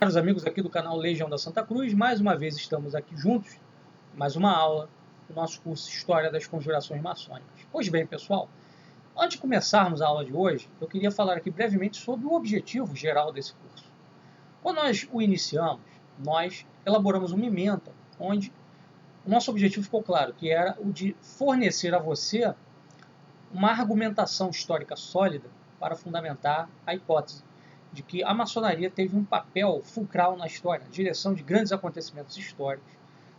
Caros amigos aqui do canal Legião da Santa Cruz, mais uma vez estamos aqui juntos, mais uma aula do nosso curso História das Conjurações Maçônicas. Pois bem, pessoal, antes de começarmos a aula de hoje, eu queria falar aqui brevemente sobre o objetivo geral desse curso. Quando nós o iniciamos, nós elaboramos uma ementa, onde o nosso objetivo ficou claro, que era o de fornecer a você uma argumentação histórica sólida para fundamentar a hipótese de que a maçonaria teve um papel fulcral na história, na direção de grandes acontecimentos históricos,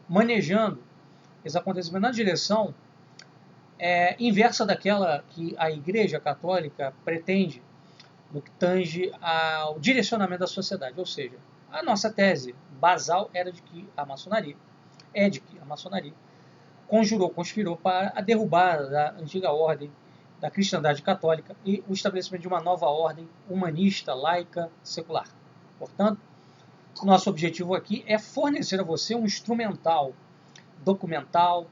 manejando esses acontecimentos na direção inversa daquela que a Igreja Católica pretende no que tange ao direcionamento da sociedade. Ou seja, a nossa tese basal era de que a maçonaria conspirou para a derrubada da antiga ordem da cristandade católica e o estabelecimento de uma nova ordem humanista, laica, secular. Portanto, o nosso objetivo aqui é fornecer a você um instrumental documental,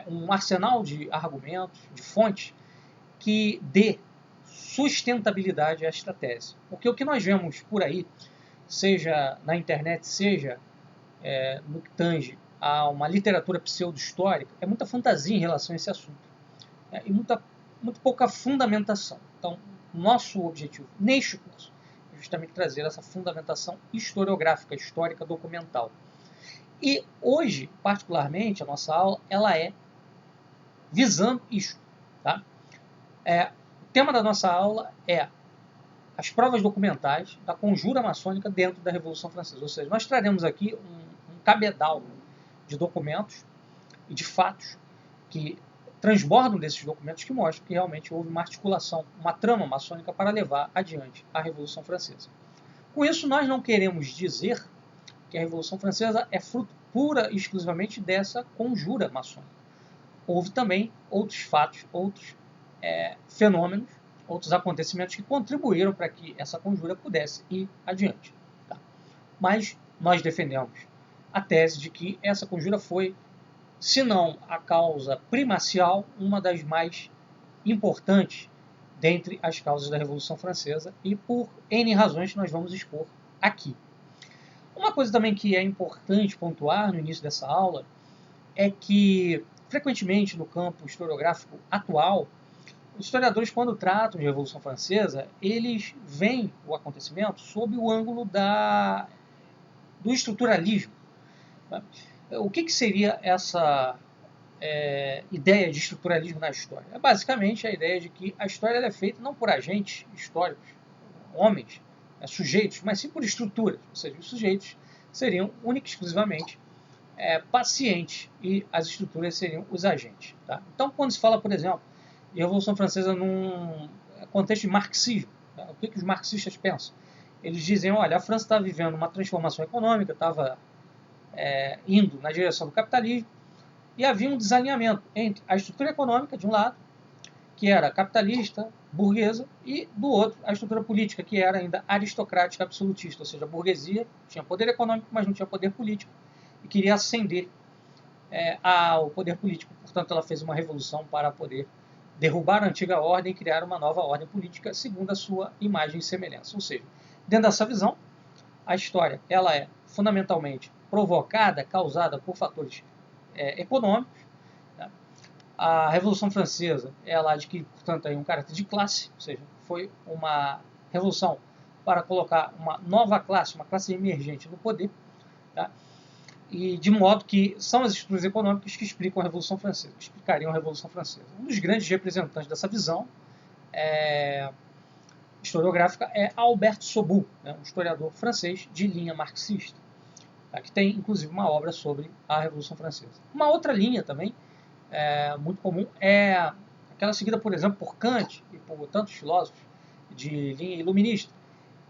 um arsenal de argumentos, de fontes, que dê sustentabilidade a esta tese. Porque o que nós vemos por aí, seja na internet, seja no que tange a uma literatura pseudo-histórica, é muita fantasia em relação a esse assunto. E muito pouca fundamentação. Então, nosso objetivo neste curso é justamente trazer essa fundamentação historiográfica, histórica, documental. E hoje, particularmente, a nossa aula ela é visando isso. Tá? O tema da nossa aula é as provas documentais da conjura maçônica dentro da Revolução Francesa. Ou seja, nós traremos aqui um cabedal de documentos e de fatos que transbordam desses documentos que mostram que realmente houve uma articulação, uma trama maçônica para levar adiante a Revolução Francesa. Com isso, nós não queremos dizer que a Revolução Francesa é fruto pura e exclusivamente dessa conjura maçônica. Houve também outros fatos, outros fenômenos, outros acontecimentos que contribuíram para que essa conjura pudesse ir adiante. Tá? Mas nós defendemos a tese de que essa conjura foi, se não a causa primacial, uma das mais importantes dentre as causas da Revolução Francesa e por N razões que nós vamos expor aqui. Uma coisa também que é importante pontuar no início dessa aula é que, frequentemente no campo historiográfico atual, os historiadores, quando tratam de Revolução Francesa, eles veem o acontecimento sob o ângulo do estruturalismo. O que seria essa ideia de estruturalismo na história? É basicamente a ideia de que a história é feita não por agentes históricos, homens, sujeitos, mas sim por estruturas. Ou seja, os sujeitos seriam única e exclusivamente pacientes e as estruturas seriam os agentes. Tá? Então, quando se fala, por exemplo, de Revolução Francesa num contexto de marxismo, tá? O que os marxistas pensam? Eles dizem, olha, a França está vivendo uma transformação econômica, estava indo na direção do capitalismo, e havia um desalinhamento entre a estrutura econômica, de um lado, que era capitalista, burguesa, e do outro, a estrutura política, que era ainda aristocrática, absolutista, ou seja, a burguesia tinha poder econômico, mas não tinha poder político, e queria ascender ao poder político. Portanto, ela fez uma revolução para poder derrubar a antiga ordem e criar uma nova ordem política segundo a sua imagem e semelhança. Ou seja, dentro dessa visão, a história ela é fundamentalmente provocada, causada por fatores econômicos. Tá? A Revolução Francesa ela adquire, portanto, aí um caráter de classe, ou seja, foi uma revolução para colocar uma nova classe, uma classe emergente no poder, tá? E de modo que são as estruturas econômicas que explicam a Revolução Francesa, que explicariam a Revolução Francesa. Um dos grandes representantes dessa visão historiográfica é Albert Soubou, né, um historiador francês de linha marxista, tá, que tem inclusive uma obra sobre a Revolução Francesa. Uma outra linha também muito comum é aquela seguida, por exemplo, por Kant e por tantos filósofos de linha iluminista,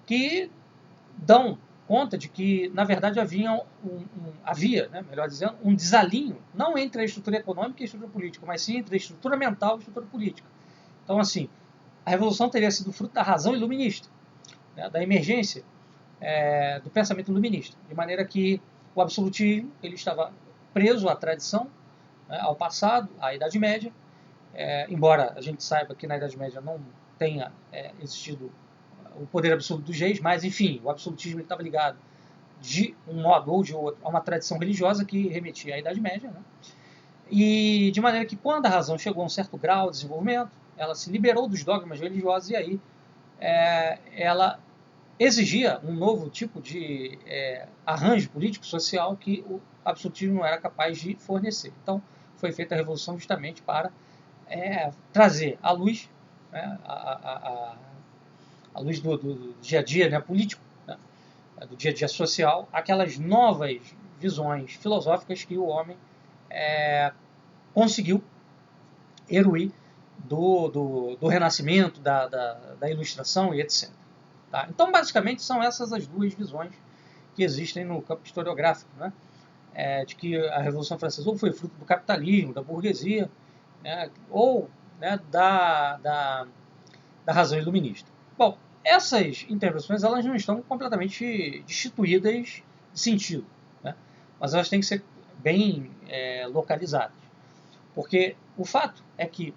que dão conta de que, na verdade, havia, melhor dizendo, um desalinho, não entre a estrutura econômica e a estrutura política, mas sim entre a estrutura mental e a estrutura política. Então, assim, a Revolução teria sido fruto da razão iluminista, né, da emergência do pensamento iluminista, de maneira que o absolutismo ele estava preso à tradição, né, ao passado, à Idade Média, embora a gente saiba que na Idade Média não tenha existido o poder absoluto dos reis, mas, enfim, o absolutismo estava ligado de um modo ou de outro a uma tradição religiosa que remetia à Idade Média, né? E de maneira que quando a razão chegou a um certo grau de desenvolvimento, ela se liberou dos dogmas religiosos e aí ela exigia um novo tipo de arranjo político-social que o absolutismo não era capaz de fornecer. Então, foi feita a Revolução justamente para trazer à luz, né, à luz do dia a dia, né, político, né, do dia a dia social, aquelas novas visões filosóficas que o homem conseguiu eruir do Renascimento, da Ilustração e etc. Tá? Então, basicamente, são essas as duas visões que existem no campo historiográfico, né? De que a Revolução Francesa ou foi fruto do capitalismo, da burguesia, né? Ou, né, da razão iluminista. Bom, essas intervenções elas não estão completamente destituídas de sentido, né? Mas elas têm que ser bem localizadas. Porque o fato é que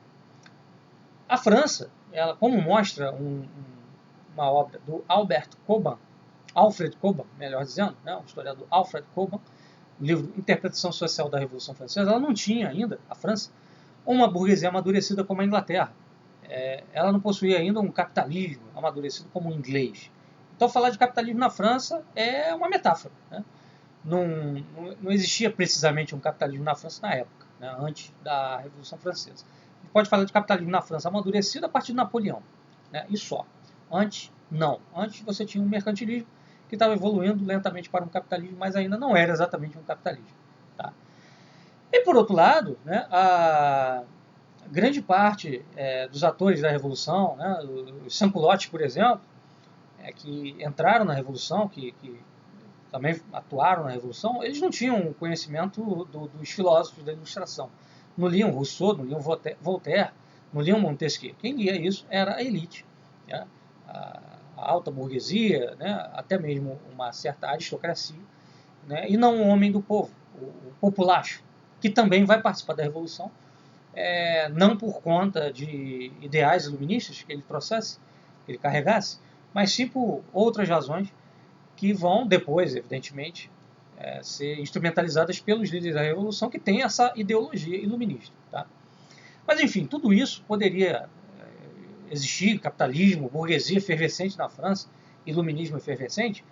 a França, ela, como mostra uma obra do Alfred Coban, melhor dizendo, né, o historiador Alfred Coban, o livro Interpretação Social da Revolução Francesa, ela não tinha ainda, a França, uma burguesia amadurecida como a Inglaterra. Ela não possuía ainda um capitalismo amadurecido como o inglês. Então, falar de capitalismo na França é uma metáfora, né? Não existia precisamente um capitalismo na França na época, né, antes da Revolução Francesa. A gente pode falar de capitalismo na França amadurecido a partir de Napoleão, né, e só. Antes, não. Antes você tinha um mercantilismo que estava evoluindo lentamente para um capitalismo, mas ainda não era exatamente um capitalismo. Tá? E por outro lado, né, a grande parte dos atores da Revolução, né, os sans-culottes, por exemplo, que entraram na Revolução, que também atuaram na Revolução, eles não tinham conhecimento dos filósofos da Ilustração. Não liam Rousseau, não liam Voltaire, não liam Montesquieu. Quem lia isso era a elite, né? A alta burguesia, né? Até mesmo uma certa aristocracia, né? E não o homem do povo, o populacho, que também vai participar da Revolução, não por conta de ideais iluministas que ele trouxesse, que ele carregasse, mas sim por outras razões que vão depois, evidentemente, ser instrumentalizadas pelos líderes da Revolução que têm essa ideologia iluminista. Tá? Mas, enfim, tudo isso poderia existir, capitalismo, burguesia efervescente na França, iluminismo efervescente,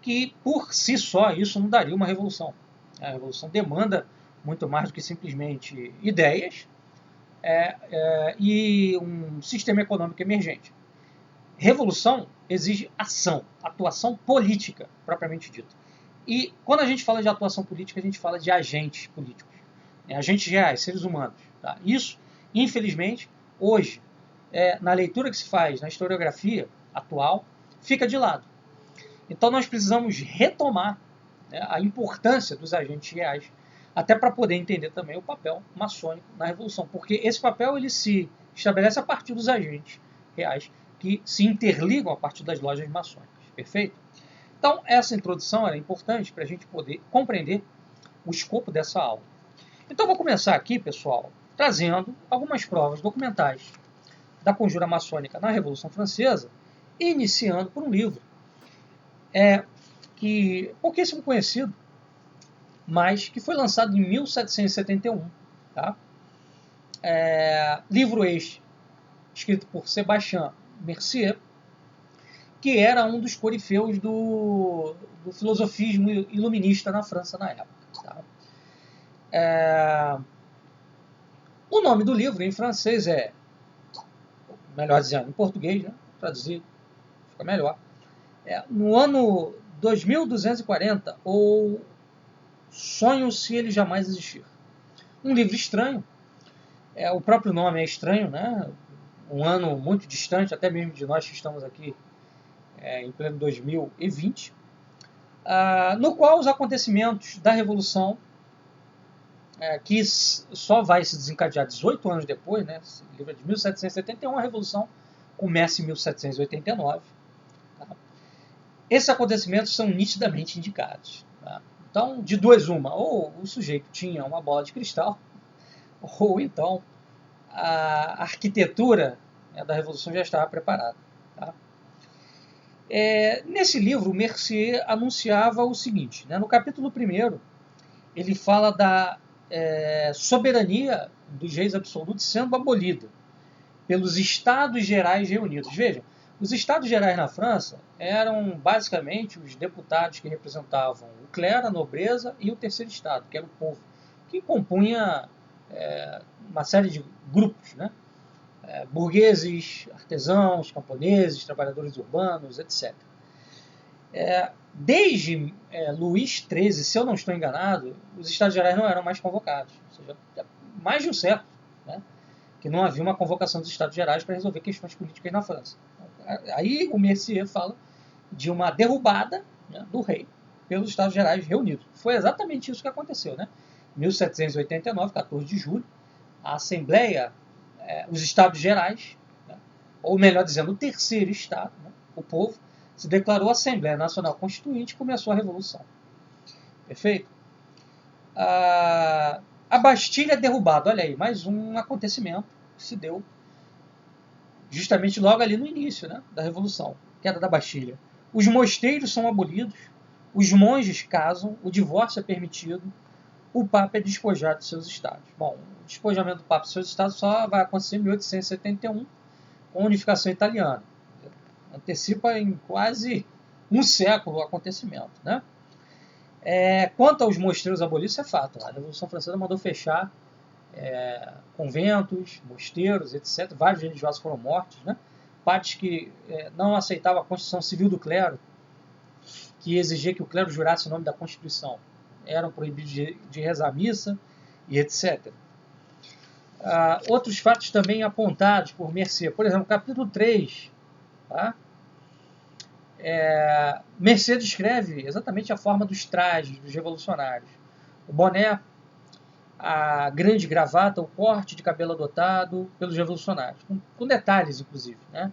que por si só isso não daria uma revolução. A revolução demanda muito mais do que simplesmente ideias e um sistema econômico emergente. Revolução exige ação, atuação política, propriamente dito. E quando a gente fala de atuação política, a gente fala de agentes políticos, agentes reais, seres humanos. Tá? Isso, infelizmente, hoje, na leitura que se faz na historiografia atual, fica de lado. Então nós precisamos retomar, né, a importância dos agentes reais, até para poder entender também o papel maçônico na Revolução, porque esse papel ele se estabelece a partir dos agentes reais, que se interligam a partir das lojas maçônicas. Perfeito? Então, essa introdução era importante para a gente poder compreender o escopo dessa aula. Então, vou começar aqui, pessoal, trazendo algumas provas documentais da conjura maçônica na Revolução Francesa, iniciando por um livro que pouquíssimo conhecido, mas que foi lançado em 1771. Tá? Livro este, escrito por Sébastien Mercier, que era um dos corifeus do filosofismo iluminista na França na época. Tá? O nome do livro em francês melhor dizendo, em português, né? Traduzir fica melhor, No Ano 2240, ou Sonho se ele jamais existir. Um livro estranho, o próprio nome é estranho, né? Um ano muito distante, até mesmo de nós que estamos aqui em pleno 2020, no qual os acontecimentos da Revolução, que só vai se desencadear 18 anos depois, né? Esse livro é de 1771, a Revolução começa em 1789. Tá? Esses acontecimentos são nitidamente indicados. Tá? Então, de duas uma, ou o sujeito tinha uma bola de cristal, ou então a arquitetura da Revolução já estava preparada. Tá? Nesse livro, Mercier anunciava o seguinte, né? No capítulo 1º, ele fala da soberania dos reis absolutos sendo abolida pelos Estados Gerais reunidos. Vejam, os Estados Gerais na França eram basicamente os deputados que representavam o clero, a nobreza e o terceiro Estado, que era o povo, que compunha uma série de grupos, né? Burgueses, artesãos, camponeses, trabalhadores urbanos, etc. Desde Luís XIII, se eu não estou enganado, os Estados Gerais não eram mais convocados. Ou seja, mais de um século, né, que não havia uma convocação dos Estados Gerais para resolver questões políticas na França. Aí o Mercier fala de uma derrubada, né, do rei pelos Estados Gerais reunidos. Foi exatamente isso que aconteceu. Né? Em 1789, 14 de julho, a Assembleia, os Estados Gerais, né, ou melhor dizendo, o terceiro Estado, né, o povo, se declarou Assembleia Nacional Constituinte e começou a Revolução. Perfeito? A Bastilha é derrubada. Olha aí, mais um acontecimento que se deu justamente logo ali no início, né, da Revolução, queda da Bastilha. Os mosteiros são abolidos, os monges casam, o divórcio é permitido, o Papa é despojado de seus estados. Bom, o despojamento do Papa de seus estados só vai acontecer em 1871, com a unificação italiana. Antecipa em quase um século o acontecimento. Né? Quanto aos mosteiros abolidos, isso é fato. A Revolução Francesa mandou fechar conventos, mosteiros, etc. Vários religiosos foram mortos. Né? Padres que não aceitavam a Constituição Civil do clero, que exigia que o clero jurasse o nome da Constituição, eram proibidos de rezar a missa e etc. Outros fatos também apontados por Mercier. Por exemplo, capítulo 3, tá? Mercier descreve exatamente a forma dos trajes dos revolucionários. O boné, a grande gravata, o corte de cabelo adotado pelos revolucionários, com detalhes, inclusive. Né?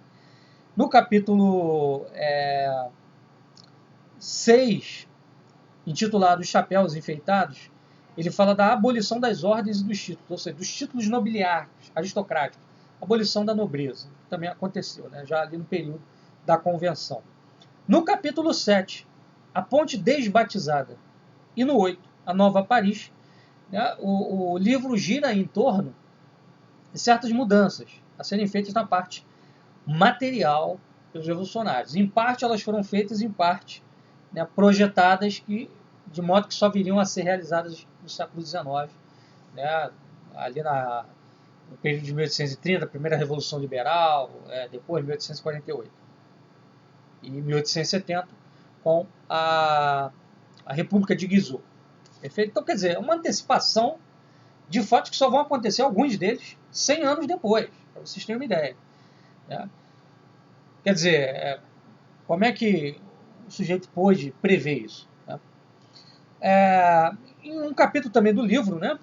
No capítulo 6, intitulado Os Chapéus Enfeitados, ele fala da abolição das ordens e dos títulos, ou seja, dos títulos nobiliários, aristocráticos, abolição da nobreza. Também aconteceu, né? Já ali no período da Convenção. No capítulo 7, a Ponte Desbatizada. E no 8, a Nova Paris. Né, o livro gira em torno de certas mudanças a serem feitas na parte material pelos revolucionários. Em parte elas foram feitas, em parte, né, projetadas, de modo que só viriam a ser realizadas no século XIX, né, ali no período de 1830, a primeira Revolução Liberal, depois 1848. E em 1870, com a República de Guizot. Perfeito? Então, quer dizer, é uma antecipação de fatos que só vão acontecer, alguns deles, 100 anos depois, para vocês terem uma ideia. Né? Quer dizer, como é que o sujeito pôde prever isso? Né? Em um capítulo também do livro, né,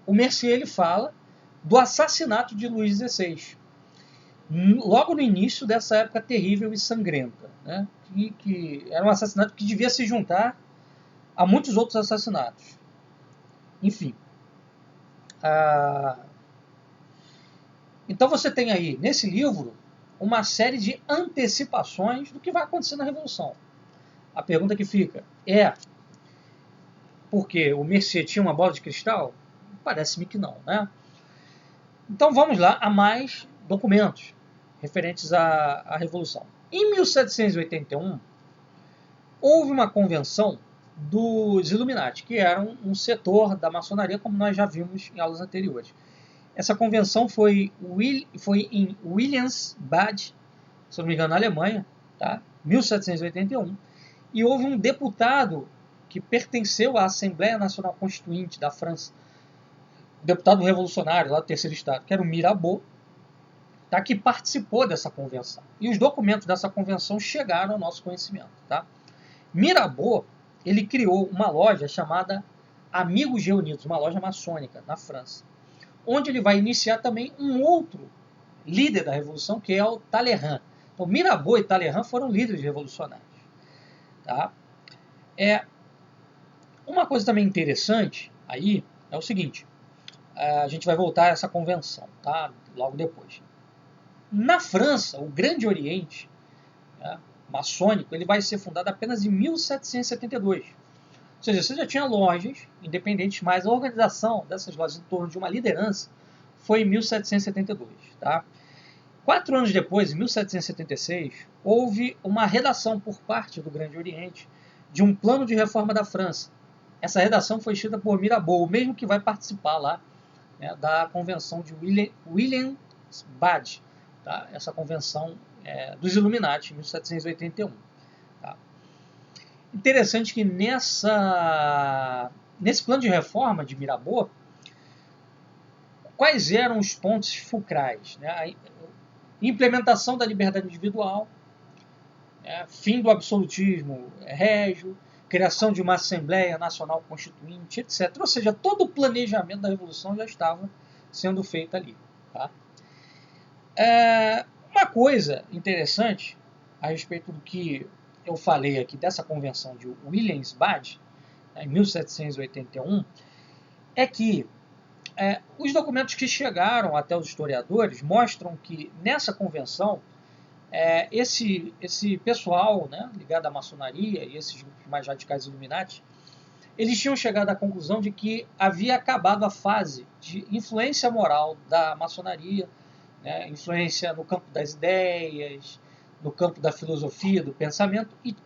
o Mercier ele fala do assassinato de Luís XVI. Logo no início dessa época terrível e sangrenta, né? que era um assassinato que devia se juntar a muitos outros assassinatos. Enfim. Então você tem aí, nesse livro, uma série de antecipações do que vai acontecer na Revolução. A pergunta que fica porque o Mercier tinha uma bola de cristal? Parece-me que não. Né? Então vamos lá a mais documentos referentes à Revolução. Em 1781, houve uma convenção dos Illuminati, que eram um setor da maçonaria, como nós já vimos em aulas anteriores. Essa convenção foi em Williamsbad, se não me engano, na Alemanha, tá? 1781, e houve um deputado que pertenceu à Assembleia Nacional Constituinte da França, deputado revolucionário lá do terceiro Estado, que era o Mirabeau, tá, que participou dessa convenção. E os documentos dessa convenção chegaram ao nosso conhecimento. Tá? Mirabeau, ele criou uma loja chamada Amigos Reunidos, uma loja maçônica na França, onde ele vai iniciar também um outro líder da Revolução, que é o Talleyrand. Então, Mirabeau e Talleyrand foram líderes revolucionários. Tá? Uma coisa também interessante aí é o seguinte, a gente vai voltar a essa convenção, tá? Logo depois. Na França, o Grande Oriente, né, maçônico, ele vai ser fundado apenas em 1772. Ou seja, você já tinha lojas independentes, mas a organização dessas lojas em torno de uma liderança foi em 1772. Tá? 4 anos depois, em 1776, houve uma redação por parte do Grande Oriente de um plano de reforma da França. Essa redação foi escrita por Mirabeau, o mesmo que vai participar lá, né, da convenção de Williams-Bade, tá? Essa convenção dos Illuminati, em 1781. Tá? Interessante que nesse plano de reforma de Mirabeau, quais eram os pontos fulcrais? Né? A implementação da liberdade individual, fim do absolutismo régio, criação de uma Assembleia Nacional Constituinte, etc. Ou seja, todo o planejamento da Revolução já estava sendo feito ali. Tá? Uma coisa interessante a respeito do que eu falei aqui dessa convenção de Williams-Bade, em 1781, é que os documentos que chegaram até os historiadores mostram que nessa convenção esse pessoal, né, ligado à maçonaria e esses grupos mais radicais Illuminati, eles tinham chegado à conclusão de que havia acabado a fase de influência moral da maçonaria, né, influência no campo das ideias, no campo da filosofia, do pensamento, e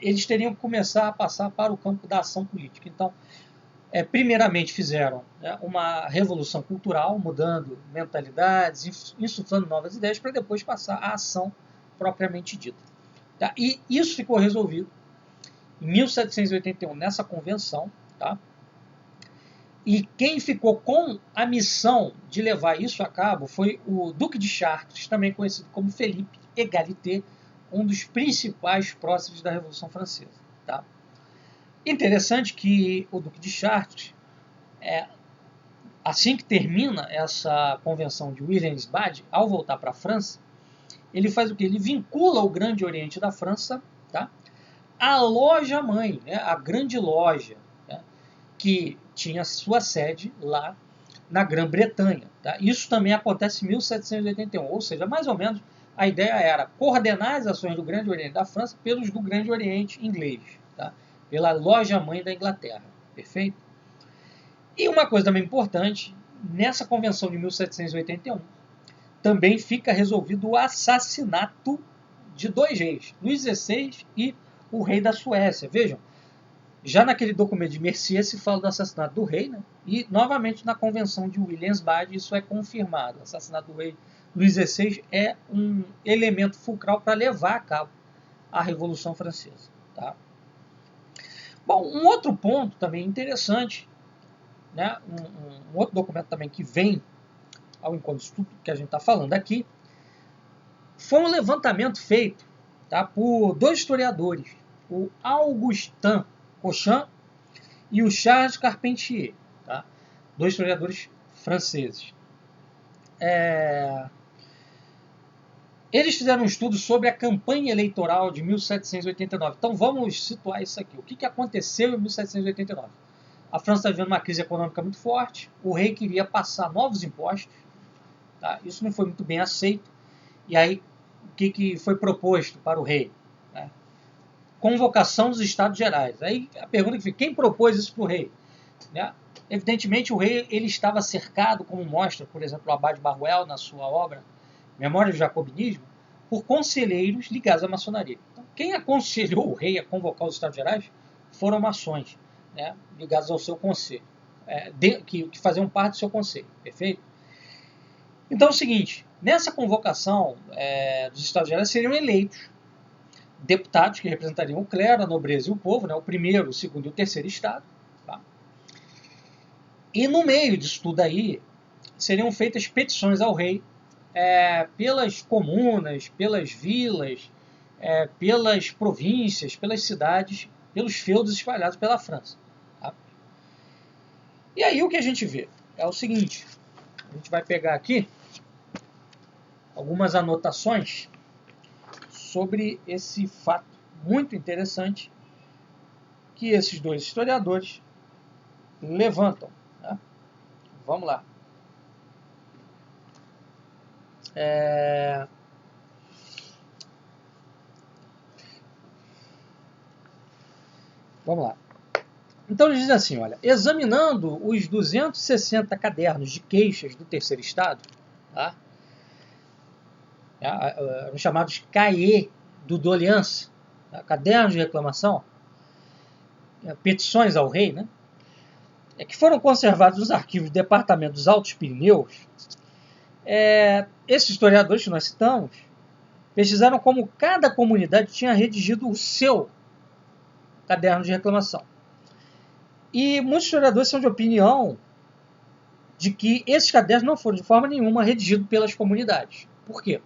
eles teriam que começar a passar para o campo da ação política. Então, primeiramente fizeram, né, uma revolução cultural, mudando mentalidades, insuflando novas ideias, para depois passar à ação propriamente dita. Tá? E isso ficou resolvido em 1781, nessa convenção. Tá? E quem ficou com a missão de levar isso a cabo foi o Duque de Chartres, também conhecido como Felipe Égalité, um dos principais próceres da Revolução Francesa. Tá? Interessante que o Duque de Chartres, assim que termina essa convenção de Williams-Bade, ao voltar para a França, ele faz o quê? Ele vincula o Grande Oriente da França, tá, à loja-mãe, né, a grande loja, né, que tinha sua sede lá na Grã-Bretanha. Tá? Isso também acontece em 1781, ou seja, mais ou menos a ideia era coordenar as ações do Grande Oriente da França pelos do Grande Oriente inglês, tá? Pela loja-mãe da Inglaterra. Perfeito? E uma coisa também importante, nessa convenção de 1781, também fica resolvido o assassinato de 2 reis, Luís XVI e o rei da Suécia. Vejam, já naquele documento de Mercier se fala do assassinato do rei, né? E novamente na convenção de Williams-Bade isso é confirmado. O assassinato do rei Luís XVI é um elemento fulcral para levar a cabo a Revolução Francesa. Tá? Bom, um outro ponto também interessante, né? Um outro documento também que vem ao encontro disso tudo que a gente está falando aqui, foi um levantamento feito, tá, por 2 historiadores, o Augustin Cochin e o Charles Carpentier, tá? 2 historiadores franceses. Eles fizeram um estudo sobre a campanha eleitoral de 1789. Então vamos situar isso aqui. O que aconteceu em 1789? A França está vivendo uma crise econômica muito forte, o rei queria passar novos impostos, tá? Isso não foi muito bem aceito, e aí o que foi proposto para o rei? Né? Convocação dos Estados Gerais. Aí a pergunta que fica, quem propôs isso para o rei? Né? Evidentemente o rei ele estava cercado, como mostra, por exemplo, o Abade Barruel na sua obra Memória do Jacobinismo, por conselheiros ligados à maçonaria. Então, quem aconselhou o rei a convocar os Estados Gerais foram maçons, né, ligados ao seu conselho, que faziam parte do seu conselho, perfeito? Então é o seguinte, nessa convocação dos Estados Gerais seriam eleitos deputados que representariam o clero, a nobreza e o povo, né, o primeiro, o segundo e o terceiro estado. Tá? E no meio disso tudo aí, seriam feitas petições ao rei pelas comunas, pelas vilas, pelas províncias, pelas cidades, pelos feudos espalhados pela França. Tá? E aí o que a gente vê é o seguinte, a gente vai pegar aqui algumas anotações sobre esse fato muito interessante que esses 2 historiadores levantam. Tá? Vamos lá. Vamos lá. Então ele diz assim, olha, examinando os 260 cadernos de queixas do terceiro estado, tá? Os chamados cahiers do doléance, tá? Cadernos de reclamação, petições ao rei, né? Que foram conservados nos arquivos do Departamento dos Altos Pirineus, esses historiadores que nós citamos pesquisaram como cada comunidade tinha redigido o seu caderno de reclamação. E muitos historiadores são de opinião de que esses cadernos não foram de forma nenhuma redigidos pelas comunidades. Por quê?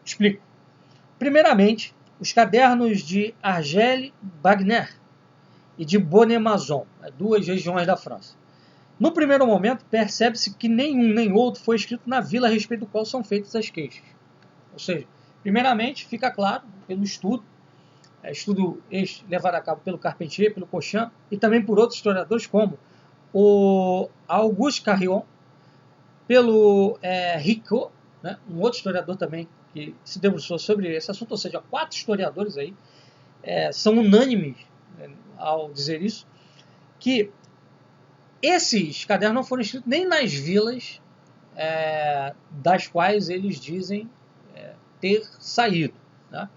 Explico. Primeiramente, os cadernos de Argel-Bagner e de Bonnet-Mazon, duas regiões da França. No primeiro momento, percebe-se que nenhum nem outro foi escrito na vila a respeito do qual são feitas as queixas. Ou seja, primeiramente, fica claro, pelo estudo levado a cabo pelo Carpentier, pelo Cochin, e também por outros historiadores, como o Auguste Carrion, pelo Ricot, né, um outro historiador também que se debruçou sobre esse assunto, ou seja, 4 historiadores aí são unânimes ao dizer isso, que esses cadernos não foram escritos nem nas vilas das quais eles dizem ter saído, né?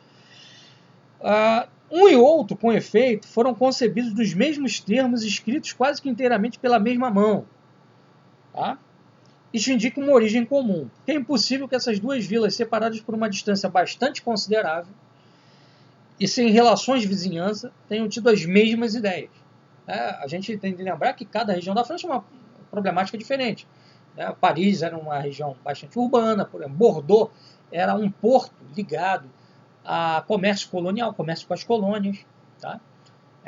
Um e outro, com efeito, foram concebidos nos mesmos termos, escritos quase que inteiramente pela mesma mão. Tá? Isso indica uma origem comum. É impossível que essas duas vilas, separadas por uma distância bastante considerável e sem relações de vizinhança, tenham tido as mesmas ideias. A gente tem de lembrar que cada região da França é uma problemática diferente. Paris era uma região bastante urbana, por exemplo, Bordeaux era um porto ligado a comércio colonial, comércio com as colônias. Tá?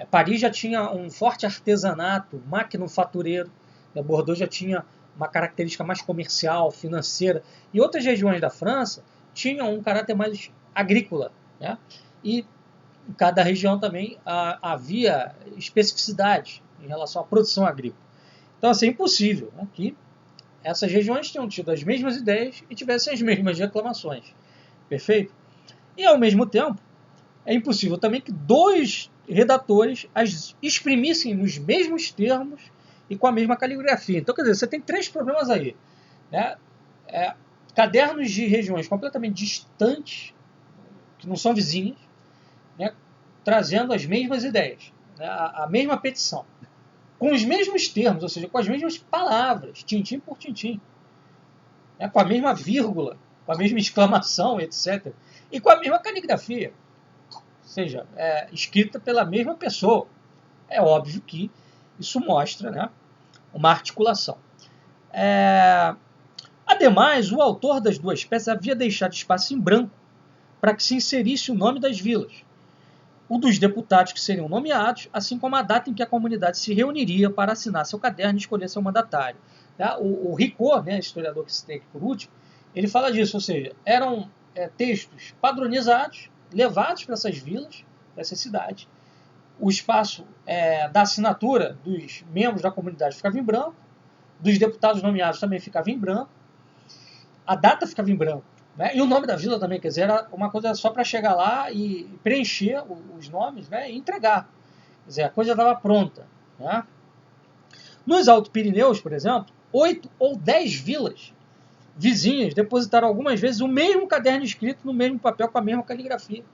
Paris já tinha um forte artesanato maquinofatureiro, Bordeaux já tinha uma característica mais comercial, financeira, e outras regiões da França tinham um caráter mais agrícola, né? E em cada região também havia especificidade em relação à produção agrícola. Então, assim, é impossível, né, que essas regiões tenham tido as mesmas ideias e tivessem as mesmas reclamações. Perfeito? E, ao mesmo tempo, é impossível também que 2 redatores as exprimissem nos mesmos termos e com a mesma caligrafia. Então, quer dizer, você tem 3 problemas aí. Né? Cadernos de regiões completamente distantes, que não são vizinhas, né? Trazendo as mesmas ideias, né? A mesma petição, com os mesmos termos, ou seja, com as mesmas palavras, tintim por tintim, né? Com a mesma vírgula, com a mesma exclamação, etc. E com a mesma caligrafia, ou seja, escrita pela mesma pessoa. É óbvio que isso mostra, né, uma articulação. Ademais, o autor das 2 peças havia deixado espaço em branco para que se inserisse o nome das vilas, o dos deputados que seriam nomeados, assim como a data em que a comunidade se reuniria para assinar seu caderno e escolher seu mandatário. Tá? O Ricot, né, historiador que citei aqui por último, ele fala disso, ou seja, eram textos padronizados, levados para essas vilas, para essas cidades. O espaço da assinatura dos membros da comunidade ficava em branco, dos deputados nomeados também ficava em branco, a data ficava em branco, né? E o nome da vila também, quer dizer, era uma coisa só para chegar lá e preencher os nomes, né, e entregar. Quer dizer, a coisa estava pronta. Né? Nos Altos Pirineus, por exemplo, 8 ou 10 vilas vizinhas depositaram algumas vezes o mesmo caderno escrito no mesmo papel com a mesma caligrafia.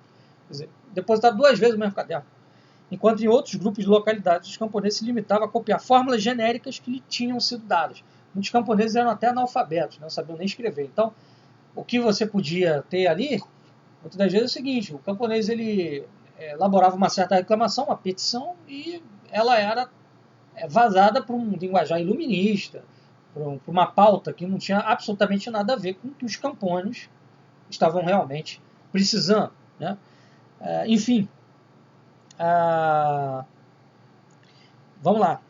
Quer dizer, depositaram 2 vezes o mesmo caderno. Enquanto em outros grupos de localidades os camponeses se limitavam a copiar fórmulas genéricas que lhe tinham sido dadas. Muitos camponeses eram até analfabetos, não sabiam nem escrever. Então, o que você podia ter ali, muitas das vezes é o seguinte, o camponês ele elaborava uma certa reclamação, uma petição, e ela era vazada para um linguajar iluminista, para uma pauta que não tinha absolutamente nada a ver com o que os campônios estavam realmente precisando. Né? Enfim, vamos lá.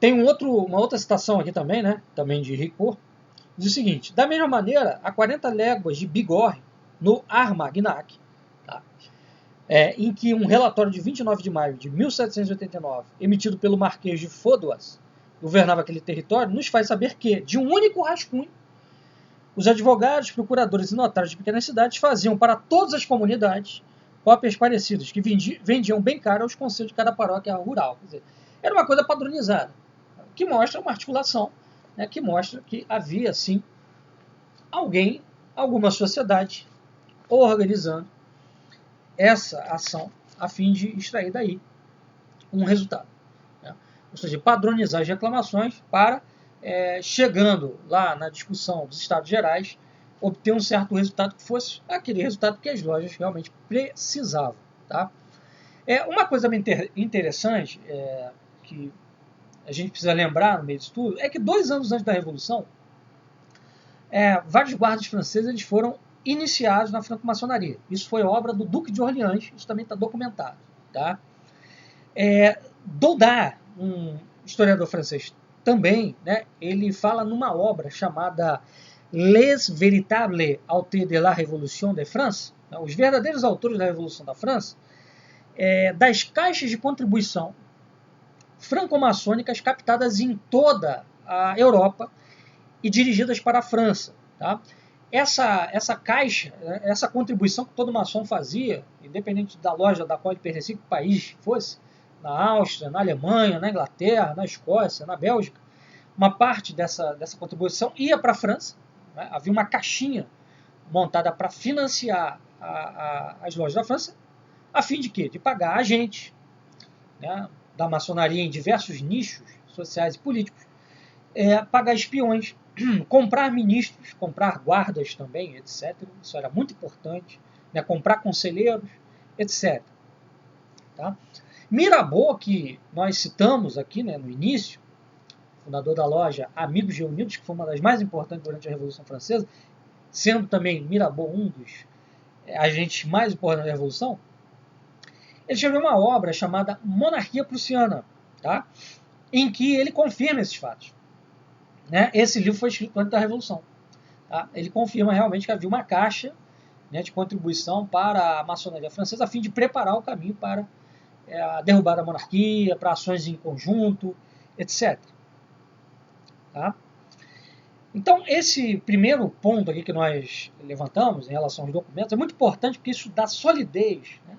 Tem uma outra citação aqui também, né? Também de Ricot, diz o seguinte: da mesma maneira, a 40 léguas de Bigorre, no Armagnac, tá? Em que um relatório de 29 de maio de 1789, emitido pelo Marquês de Faudois, governava aquele território, nos faz saber que, de um único rascunho, Os advogados, procuradores e notários de pequenas cidades faziam para todas as comunidades cópias parecidas, que vendiam bem caro aos conselhos de cada paróquia rural. Quer dizer, era uma coisa padronizada, que mostra uma articulação, né, que mostra que havia, sim, alguém, alguma sociedade, organizando essa ação a fim de extrair daí um resultado. Né? Ou seja, padronizar as reclamações para, chegando lá na discussão dos Estados Gerais, obter um certo resultado que fosse aquele resultado que as lojas realmente precisavam. Tá? Uma coisa bem interessante que a gente precisa lembrar no meio disso tudo é que 2 anos antes da Revolução, vários guardas franceses eles foram iniciados na franco-maçonaria. Isso foi obra do Duque de Orleans, isso também está documentado. Tá? Daudin, um historiador francês também, né, ele fala numa obra chamada Les Véritables Auteurs de la Révolution de France, né, os verdadeiros autores da Revolução da França, das caixas de contribuição franco-maçônicas captadas em toda a Europa e dirigidas para a França. Tá? Essa caixa, essa contribuição que todo maçom fazia, independente da loja da qual ele pertencia, que país fosse, na Áustria, na Alemanha, na Inglaterra, na Escócia, na Bélgica, uma parte dessa contribuição ia para a França. Né? Havia uma caixinha montada para financiar as lojas da França, a fim de quê? De pagar agentes, né, da maçonaria em diversos nichos sociais e políticos, pagar espiões, comprar ministros, comprar guardas também, etc. Isso era muito importante, né, comprar conselheiros, etc. Tá? Mirabeau, que nós citamos aqui, né, no início, fundador da loja Amigos Reunidos, que foi uma das mais importantes durante a Revolução Francesa, sendo também Mirabeau um dos agentes mais importantes da Revolução, ele escreveu uma obra chamada Monarquia Prussiana, tá? Em que ele confirma esses fatos. Né? Esse livro foi escrito antes da Revolução. Tá? Ele confirma realmente que havia uma caixa, né, de contribuição para a maçonaria francesa a fim de preparar o caminho para a derrubada da monarquia, para ações em conjunto, etc. Tá? Então, esse primeiro ponto aqui que nós levantamos em relação aos documentos é muito importante porque isso dá solidez, né,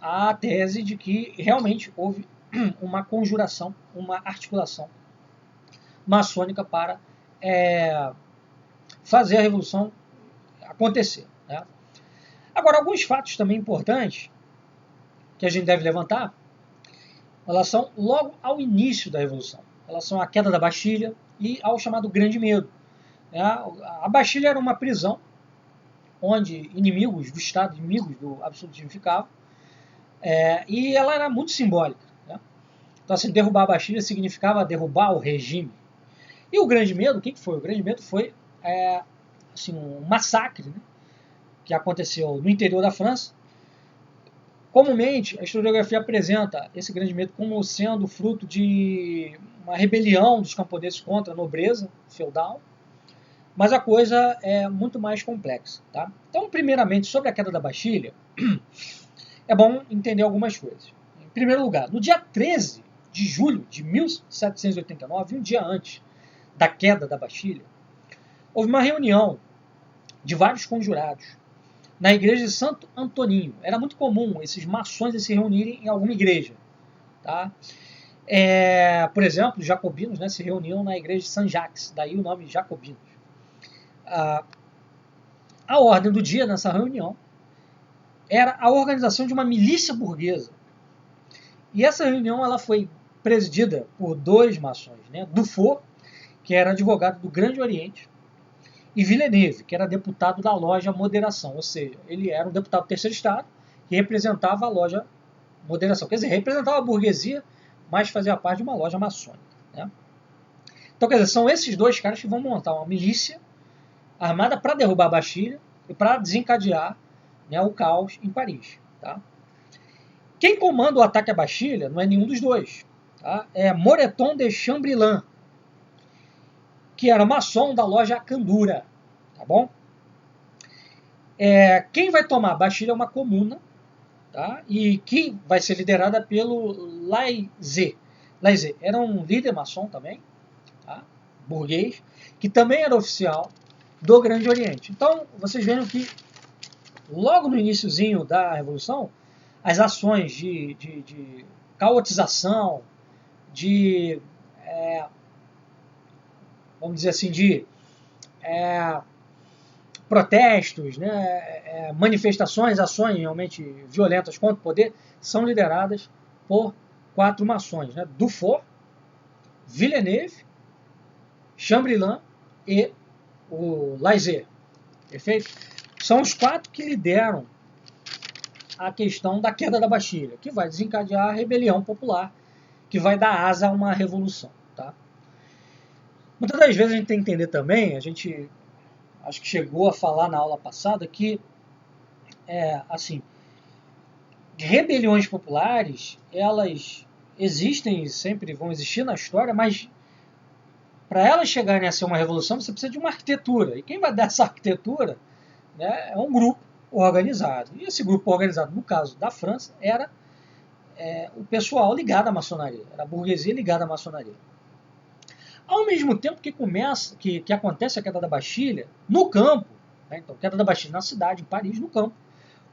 à tese de que realmente houve uma conjuração, uma articulação maçônica para fazer a Revolução acontecer. Né? Agora, alguns fatos também importantes que a gente deve levantar em relação logo ao início da Revolução, em relação à queda da Bastilha e ao chamado Grande Medo. A Bastilha era uma prisão onde inimigos do Estado, inimigos do absolutismo ficavam, e ela era muito simbólica. Né? Então, assim, derrubar a Bastilha significava derrubar o regime. E o Grande Medo, o que foi? O Grande Medo foi assim, um massacre, né, que aconteceu no interior da França. Comumente, a historiografia apresenta esse Grande Medo como sendo fruto de uma rebelião dos camponeses contra a nobreza feudal, mas a coisa é muito mais complexa. Tá? Então, primeiramente, sobre a queda da Bastilha, é bom entender algumas coisas. Em primeiro lugar, no dia 13 de julho de 1789, um dia antes da queda da Bastilha, houve uma reunião de vários conjurados na igreja de Santo Antoninho. Era muito comum esses maçons se reunirem em alguma igreja. Tá? Por exemplo, os jacobinos, né, se reuniam na igreja de Saint-Jacques, daí o nome jacobinos. A ordem do dia nessa reunião era a organização de uma milícia burguesa. E essa reunião ela foi presidida por 2 maçons, né? Dufour, que era advogado do Grande Oriente, e Villeneuve, que era deputado da loja Moderação, ou seja, ele era um deputado do terceiro estado que representava a loja Moderação, quer dizer, representava a burguesia, mas fazia parte de uma loja maçônica. Né? Então, quer dizer, são esses 2 caras que vão montar uma milícia armada para derrubar a Bastilha e para desencadear, né, o caos em Paris. Tá? Quem comanda o ataque à Bastilha não é nenhum dos 2. Tá? É Moreton de Chambrillin, que era maçom da loja Candura. Tá bom? Quem vai tomar a Bastilha é uma comuna, tá? E que vai ser liderada pelo Laizé. Laizé era um líder maçom também, tá? Burguês, que também era oficial do Grande Oriente. Então, vocês veem que logo no iniciozinho da Revolução, as ações de caotização, vamos dizer assim, de protestos, né, manifestações, ações realmente violentas contra o poder, são lideradas por 4 maçons, né, Dufour, Villeneuve, Chamberlain e o Laizet. Perfeito? São os 4 que lideram a questão da queda da Bastilha, que vai desencadear a rebelião popular, que vai dar asa a uma revolução. Tá? Muitas das vezes a gente tem que entender também, a gente acho que chegou a falar na aula passada, que assim, rebeliões populares, elas existem e sempre vão existir na história, mas para elas chegarem a ser uma revolução, você precisa de uma arquitetura. E quem vai dar essa arquitetura, né, é um grupo organizado. E esse grupo organizado, no caso da França, era o pessoal ligado à maçonaria, era a burguesia ligada à maçonaria. Ao mesmo tempo que acontece a queda da Bastilha, no campo, né, então queda da Bastilha na cidade, em Paris, no campo,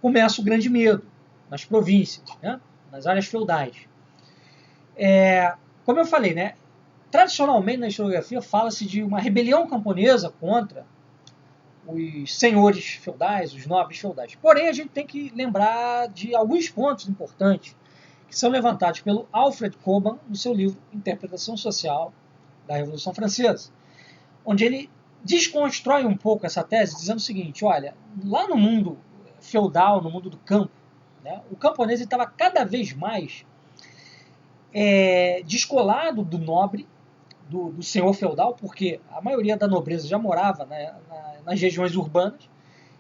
começa o grande medo, nas províncias, né, nas áreas feudais. Como eu falei, né, tradicionalmente na historiografia fala-se de uma rebelião camponesa contra os senhores feudais, os nobres feudais. Porém, a gente tem que lembrar de alguns pontos importantes que são levantados pelo Alfred Coban no seu livro Interpretação Social da Revolução Francesa, onde ele desconstrói um pouco essa tese, dizendo o seguinte: olha, lá no mundo feudal, no mundo do campo, né, o camponês estava cada vez mais descolado do nobre, do senhor feudal, porque a maioria da nobreza já morava, né, nas regiões urbanas.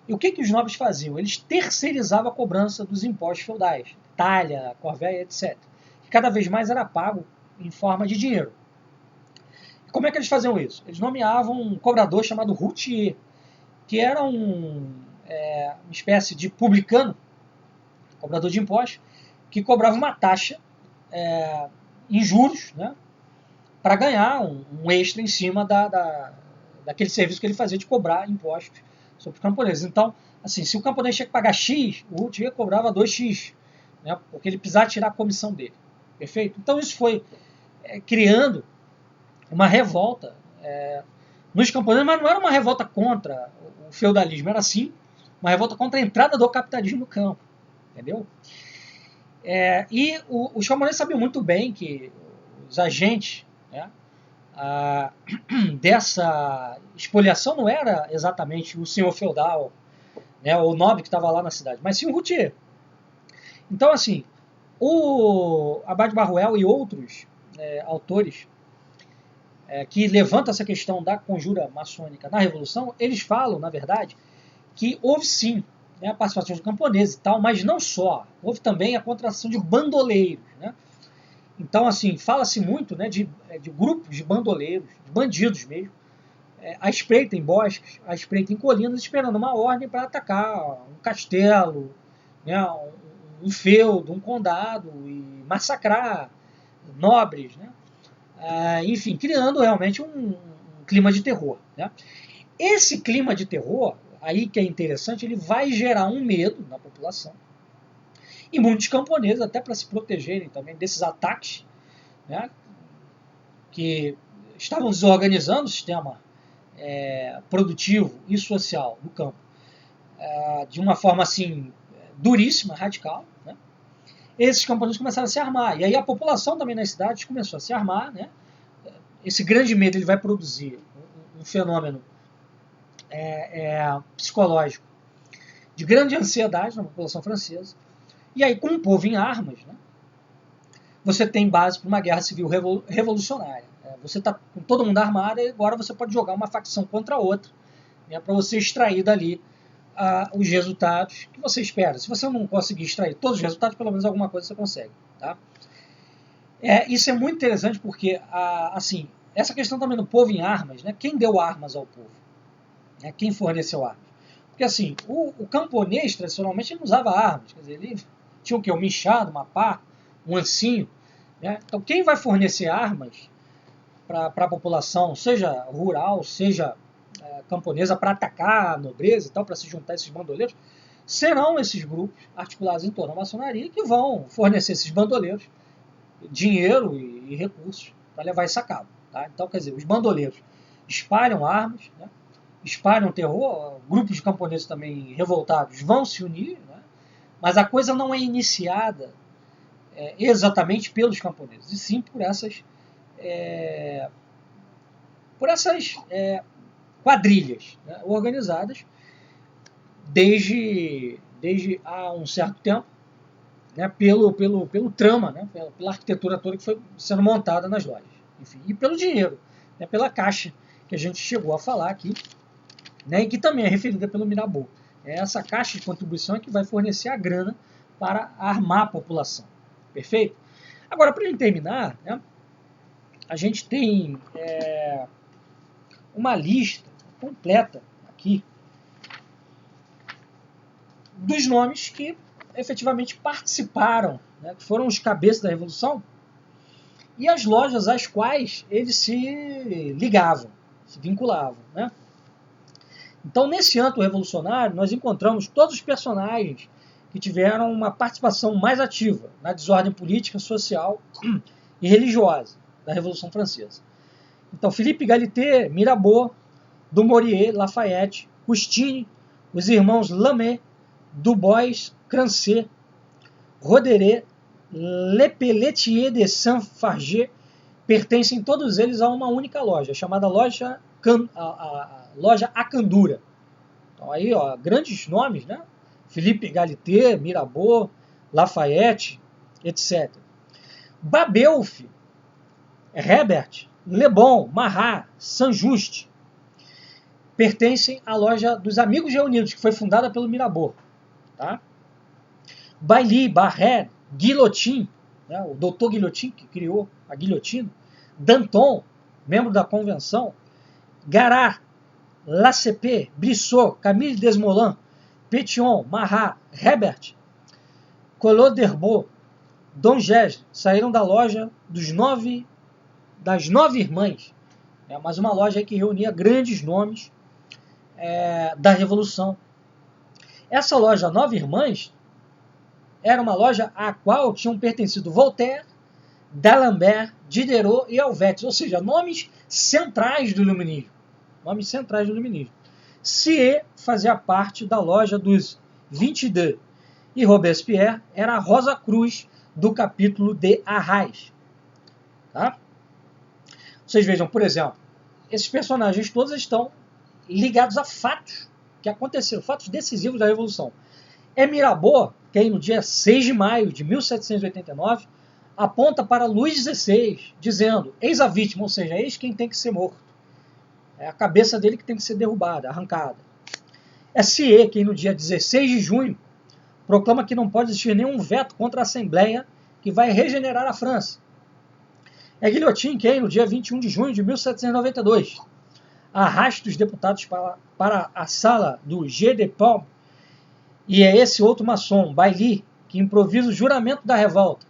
E o que os nobres faziam? Eles terceirizavam a cobrança dos impostos feudais, talha, corvéia, etc. Que cada vez mais era pago em forma de dinheiro. E como é que eles faziam isso? Eles nomeavam um cobrador chamado routier, que era uma espécie de publicano, cobrador de impostos, que cobrava uma taxa em juros, né, para ganhar um extra em cima daquele serviço que ele fazia de cobrar impostos sobre os camponeses. Então, assim, se o camponês tinha que pagar X, o routier cobrava 2X, né, porque ele precisava tirar a comissão dele. Perfeito? Então isso foi criando uma revolta nos camponeses, mas não era uma revolta contra o feudalismo, era sim uma revolta contra a entrada do capitalismo no campo. Entendeu? E os camponeses sabiam muito bem que os agentes, né, dessa expoliação não era exatamente o senhor feudal, né, ou o nobre que estava lá na cidade, mas sim o routier. Então, assim, o Abade Barruel e outros autores que levantam essa questão da conjura maçônica na Revolução, eles falam, na verdade, que houve sim, né, a participação de camponeses e tal, mas não só. Houve também a contratação de bandoleiros, né? Então, assim, fala-se muito, né, de grupos de bandoleiros, de bandidos mesmo, à espreita em bosques, à espreita em colinas, esperando uma ordem para atacar um castelo, né, um feudo, um condado, e massacrar nobres, né? Enfim, criando realmente um clima de terror, né? Esse clima de terror, aí que é interessante, ele vai gerar um medo na população. E muitos camponeses, até para se protegerem também desses ataques, né, que estavam desorganizando o sistema produtivo e social do campo de uma forma assim duríssima, radical, né, esses camponeses começaram a se armar. E aí a população também nas cidades começou a se armar, né? Esse grande medo ele vai produzir um fenômeno psicológico de grande ansiedade na população francesa. E aí, com o povo em armas, né, você tem base para uma guerra civil revolucionária. Você está com todo mundo armado e agora você pode jogar uma facção contra a outra, né, para você extrair dali os resultados que você espera. Se você não conseguir extrair todos os resultados, pelo menos alguma coisa você consegue. Tá? Isso é muito interessante porque assim, essa questão também do povo em armas, né, quem deu armas ao povo? Né, quem forneceu armas? Porque assim, o camponês, tradicionalmente, ele não usava armas. Quer dizer, ele tinha o quê? Um minchado, uma pá, um ancinho. Né? Então, quem vai fornecer armas para a população, seja rural, seja camponesa para atacar a nobreza e tal, para se juntar a esses bandoleiros, serão esses grupos articulados em torno da maçonaria que vão fornecer esses bandoleiros dinheiro e recursos para levar isso a cabo. Tá? Então, quer dizer, os bandoleiros espalham armas, né? Espalham terror, grupos de camponeses também revoltados vão se unir, né? Mas a coisa não é iniciada exatamente pelos camponeses, e sim por essas quadrilhas, né? Organizadas desde há um certo tempo, né? pelo trama, né? pela arquitetura toda que foi sendo montada nas lojas, enfim, e pelo dinheiro, né? Pela caixa que a gente chegou a falar aqui, né? E que também é referida pelo Mirabeau. Essa caixa de contribuição é que vai fornecer a grana para armar a população. Perfeito? Agora, para ele terminar, né? A gente tem uma lista completa aqui dos nomes que efetivamente participaram, né, que foram os cabeças da Revolução, e as lojas às quais eles se ligavam, se vinculavam. Né? Então, nesse âmbito revolucionário, nós encontramos todos os personagens que tiveram uma participação mais ativa na desordem política, social e religiosa da Revolução Francesa. Então, Philippe Galité, Mirabeau, Dumouriez, Lafayette, Custine, os irmãos Lamé, Dubois, Crancé, Roderet, Lepelletier de Saint-Fargeat, pertencem todos eles a uma única loja, chamada loja Acandura. Então aí, ó, grandes nomes, né? Philippe Galité, Mirabeau, Lafayette, etc. Babeuf, Hebert, Le Bon, Marat, Saint-Just pertencem à loja dos Amigos Reunidos, que foi fundada pelo Mirabeau. Tá? Bailly, Barrère, Guillotin, né, o doutor Guillotin, que criou a guilhotina, Danton, membro da convenção, Garat, Lacépé, Brissot, Camille Desmoulins, Pétion, Marat, Hebert, Collot d'Herbeau, Donges saíram da loja das nove irmãs, mas uma loja que reunia grandes nomes da Revolução. Essa loja Nove Irmãs era uma loja à qual tinham pertencido Voltaire, D'Alembert, Diderot e Helvétius, ou seja, nomes centrais do Iluminismo. Nomes centrais do Iluminismo. Sieyès fazia parte da loja dos 22 e Robespierre era a Rosa Cruz do capítulo de Arras. Tá? Vocês vejam, por exemplo, esses personagens todos estão ligados a fatos que aconteceram, fatos decisivos da Revolução. Mirabeau, que no dia 6 de maio de 1789, aponta para Luís XVI, dizendo, eis a vítima, ou seja, eis quem tem que ser morto. É a cabeça dele que tem que ser derrubada, arrancada. Sieyès, que no dia 16 de junho, proclama que não pode existir nenhum veto contra a Assembleia que vai regenerar a França. Guillotin, que no dia 21 de junho de 1792, arrasta os deputados para a sala do Jeu de Paume, e é esse outro maçom, Bailly, que improvisa o juramento da revolta.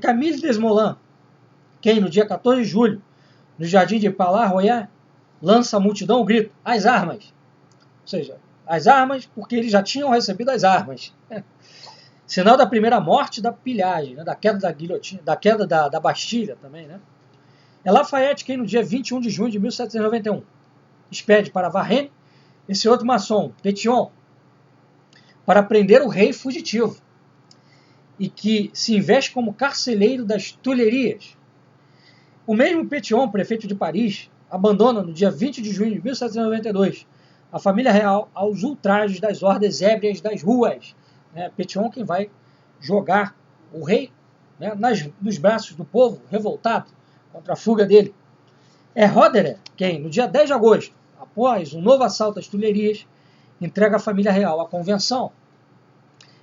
Camille Desmoulins, que no dia 14 de julho, no jardim de Palais Royal, lança a multidão o grito, as armas. Ou seja, as armas porque eles já tinham recebido as armas. Sinal da primeira morte da pilhagem, né, da queda da guilhotina, da queda da Bastilha também, né? Lafayette, que no dia 21 de junho de 1791, expede para Varennes esse outro maçom, Pétion, para prender o rei fugitivo, e que se investe como carcereiro das Tuileries. O mesmo Pétion, prefeito de Paris, abandona no dia 20 de junho de 1792 a família real aos ultrajes das hordas ébrias das ruas. Pétion quem vai jogar o rei, né, nos braços do povo revoltado contra a fuga dele. Roderet, quem no dia 10 de agosto, após um novo assalto às Tuileries, entrega a família real à convenção.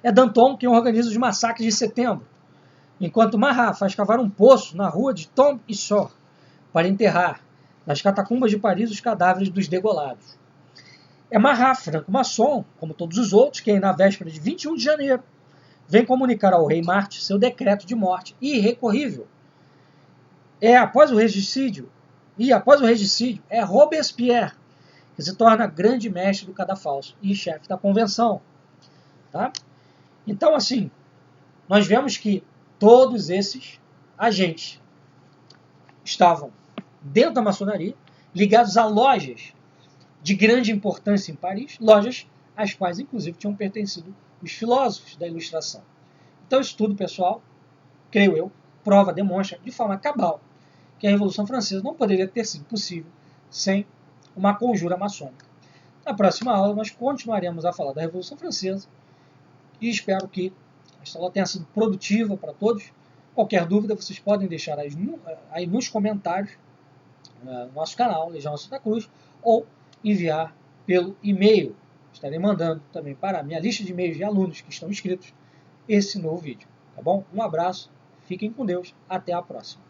Danton quem organiza os massacres de setembro, enquanto Marat faz cavar um poço na rua de Tombe-Issoire para enterrar nas catacumbas de Paris os cadáveres dos degolados. Marat, franco-maçom, como todos os outros, quem na véspera de 21 de janeiro vem comunicar ao rei Marte seu decreto de morte irrecorrível. Após o regicídio, Robespierre, que se torna grande mestre do cadafalso e chefe da convenção. Tá? Então, assim, nós vemos que todos esses agentes estavam dentro da maçonaria, ligados a lojas de grande importância em Paris, lojas às quais, inclusive, tinham pertencido os filósofos da Ilustração. Então, isso tudo, pessoal, creio eu, prova, demonstra de forma cabal que a Revolução Francesa não poderia ter sido possível sem uma conjura maçônica. Na próxima aula, nós continuaremos a falar da Revolução Francesa e espero que esta aula tenha sido produtiva para todos. Qualquer dúvida, vocês podem deixar aí nos comentários no nosso canal, Legião Santa Cruz, ou enviar pelo e-mail. Estarei mandando também para a minha lista de e-mails de alunos que estão inscritos esse novo vídeo. Tá bom? Um abraço, fiquem com Deus, até a próxima.